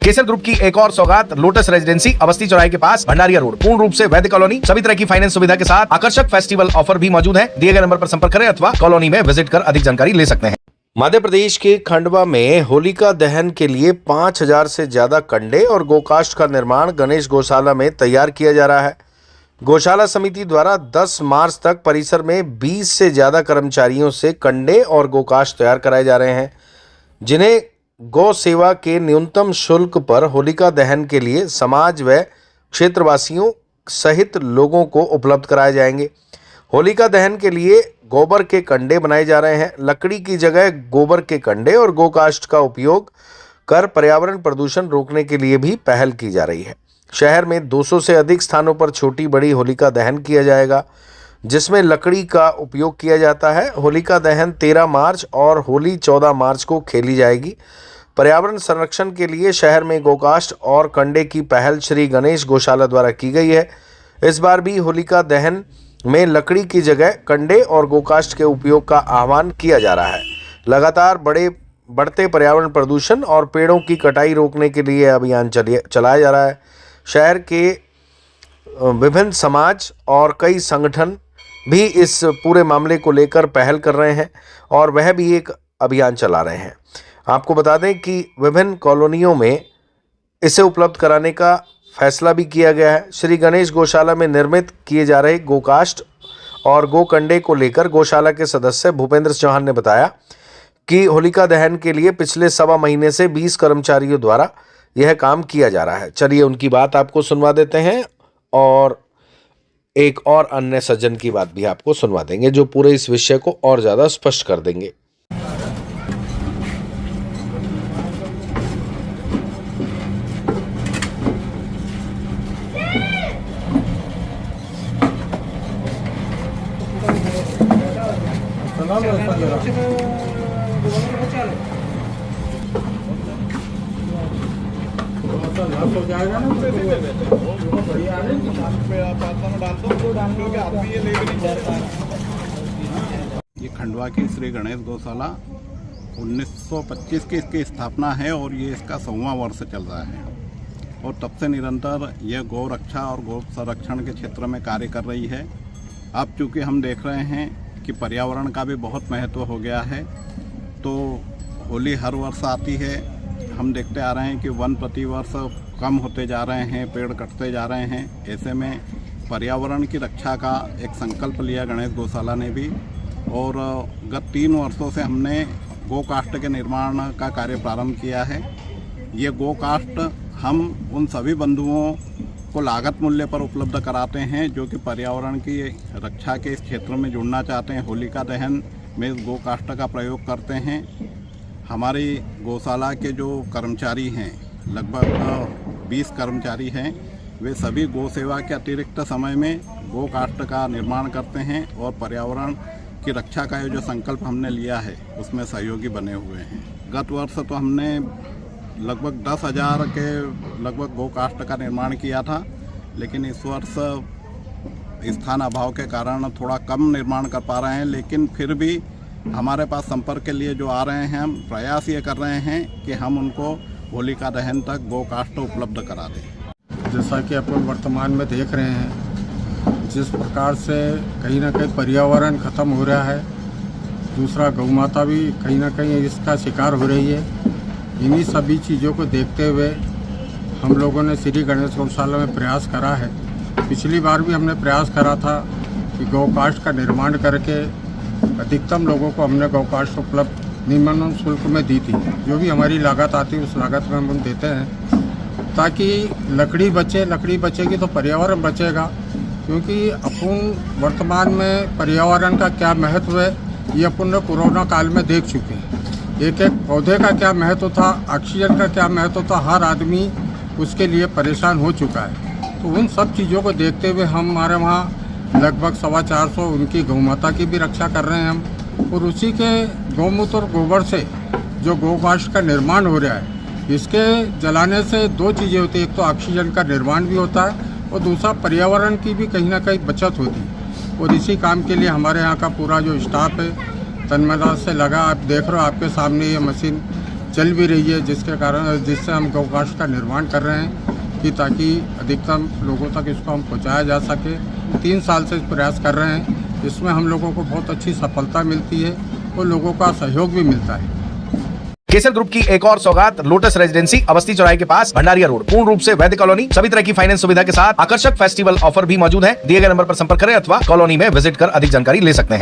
केसर group की एक और सौगात लोटस रेजिडेंसी अवस्थी चौराहे के पास भंडारिया रोड, पूर्ण रूप से वैद्य कॉलोनी, सभी तरह की फाइनेंस सुविधा के साथ आकर्षक फेस्टिवल ऑफर भी मौजूद है। दिए गए नंबर पर संपर्क करें अथवा कॉलोनी में विजिट कर अधिक जानकारी ले सकते हैं। मध्य प्रदेश के खंडवा में होलिका दहन के लिए 5000 से ज्यादा कंडे और गोकाष्ठ का निर्माण गणेश गौशाला में तैयार किया जा रहा है। गौशाला समिति द्वारा 10 मार्च तक परिसर में 20 से ज्यादा कर्मचारियों से कंडे और गोकाष्ठ तैयार कराए जा रहे हैं, जिन्हें गौ सेवा के न्यूनतम शुल्क पर होलिका दहन के लिए समाज व क्षेत्रवासियों सहित लोगों को उपलब्ध कराए जाएंगे। होलिका दहन के लिए गोबर के कंडे बनाए जा रहे हैं। लकड़ी की जगह गोबर के कंडे और गोकाष्ठ का उपयोग कर पर्यावरण प्रदूषण रोकने के लिए भी पहल की जा रही है। शहर में 200 से अधिक स्थानों पर छोटी बड़ी होलिका दहन किया जाएगा, जिसमें लकड़ी का उपयोग किया जाता है। होलिका दहन 13 मार्च और होली 14 मार्च को खेली जाएगी। पर्यावरण संरक्षण के लिए शहर में गोकाष्ठ और कंडे की पहल श्री गणेश गौशाला द्वारा की गई है। इस बार भी होलिका दहन में लकड़ी की जगह कंडे और गोकाष्ठ के उपयोग का आह्वान किया जा रहा है। लगातार बढ़ते पर्यावरण प्रदूषण और पेड़ों की कटाई रोकने के लिए अभियान चलाया जा रहा है। शहर के विभिन्न समाज और कई संगठन भी इस पूरे मामले को लेकर पहल कर रहे हैं और वह भी एक अभियान चला रहे हैं। आपको बता दें कि विभिन्न कॉलोनियों में इसे उपलब्ध कराने का फैसला भी किया गया है। श्री गणेश गौशाला में निर्मित किए जा रहे गोकाष्ठ और गोकंडे को लेकर गौशाला के सदस्य भूपेंद्र चौहान ने बताया कि होलिका दहन के लिए पिछले 1.25 महीने से 20 कर्मचारियों द्वारा यह काम किया जा रहा है। चलिए उनकी बात आपको सुनवा देते हैं और एक और अन्य सज्जन की बात भी आपको सुनवा देंगे, जो पूरे इस विषय को और ज़्यादा स्पष्ट कर देंगे। हो जाएगा ना ये खंडवा की श्री गणेश गौशाला 1925 की इसकी स्थापना है और ये इसका 100वां वर्ष चल रहा है और तब से निरंतर यह गौ रक्षा और गौ संरक्षण के क्षेत्र में कार्य कर रही है। अब चूँकि हम देख रहे हैं कि पर्यावरण का भी बहुत महत्व हो गया है, तो होली हर वर्ष आती है। हम देखते आ रहे हैं कि वन प्रति वर्ष कम होते जा रहे हैं, पेड़ कटते जा रहे हैं। ऐसे में पर्यावरण की रक्षा का एक संकल्प लिया गणेश गौशाला ने भी और गत 3 वर्षों से हमने गोकाष्ठ के निर्माण का कार्य प्रारंभ किया है। ये गोकाष्ठ हम उन सभी बंधुओं को लागत मूल्य पर उपलब्ध कराते हैं जो कि पर्यावरण की रक्षा के इस क्षेत्र में जुड़ना चाहते हैं। होलिका दहन में इस गोकाष्ठ का प्रयोग करते हैं। हमारी गौशाला के जो कर्मचारी हैं, लगभग 20 कर्मचारी हैं, वे सभी गौ सेवा के अतिरिक्त समय में गोकाष्ठ का निर्माण करते हैं और पर्यावरण की रक्षा का जो संकल्प हमने लिया है उसमें सहयोगी बने हुए हैं। गत वर्ष तो हमने लगभग 10,000 के लगभग गोकाष्ठ का निर्माण किया था, लेकिन इस वर्ष स्थान अभाव के कारण थोड़ा कम निर्माण कर पा रहे हैं, लेकिन फिर भी हमारे पास संपर्क के लिए जो आ रहे हैं, हम प्रयास ये कर रहे हैं कि हम उनको होलिका दहन तक गोकाष्ठ उपलब्ध करा दें। जैसा कि अपन वर्तमान में देख रहे हैं, जिस प्रकार से कहीं ना कहीं पर्यावरण ख़त्म हो रहा है, दूसरा गौ माता भी कहीं ना कहीं इसका शिकार हो रही है। इन्हीं सभी चीज़ों को देखते हुए हम लोगों ने श्री गणेश गौशाला में प्रयास करा है। पिछली बार भी हमने प्रयास करा था कि गोकाष्ठ का निर्माण करके अधिकतम लोगों को हमने गोकाष्ठ उपलब्ध निम्न शुल्क में दी थी। जो भी हमारी लागत आती है उस लागत में हम देते हैं ताकि लकड़ी बचेगी तो पर्यावरण बचेगा। क्योंकि अपन वर्तमान में पर्यावरण का क्या महत्व है ये अपन कोरोना काल में देख चुके हैं। एक एक पौधे का क्या महत्व था, ऑक्सीजन का क्या महत्व था, हर आदमी उसके लिए परेशान हो चुका है। तो उन सब चीज़ों को देखते हुए हमारे वहाँ लगभग 425 उनकी गौ माता की भी रक्षा कर रहे हैं हम, और उसी के गौमूत्र और गोबर से जो गोकाष्ठ का निर्माण हो रहा है, इसके जलाने से 2 चीज़ें होती हैं। एक तो ऑक्सीजन का निर्माण भी होता है और दूसरा पर्यावरण की भी कहीं ना कहीं बचत होती है। और इसी काम के लिए हमारे यहाँ का पूरा जो स्टाफ है तन्मयता से लगा। आप देख रहे हो, आपके सामने ये मशीन चल भी रही है, जिससे हम गौकाश का निर्माण कर रहे हैं कि ताकि अधिकतम लोगों तक इसको हम पहुंचाया जा सके। 3 साल से प्रयास कर रहे हैं, इसमें हम लोगों को बहुत अच्छी सफलता मिलती है और लोगों का सहयोग भी मिलता है। केसर ग्रुप की एक और सौगात लोटस रेजिडेंसी अवस्थी चौराहे के पास भंडारिया रोड, पूर्ण रूप से वैद्य कॉलोनी, सभी तरह की फाइनेंस सुविधा के साथ आकर्षक फेस्टिवल ऑफर भी मौजूद है। दिए गए नंबर पर संपर्क करें अथवा कॉलोनी में विजिट कर अधिक जानकारी ले सकते हैं।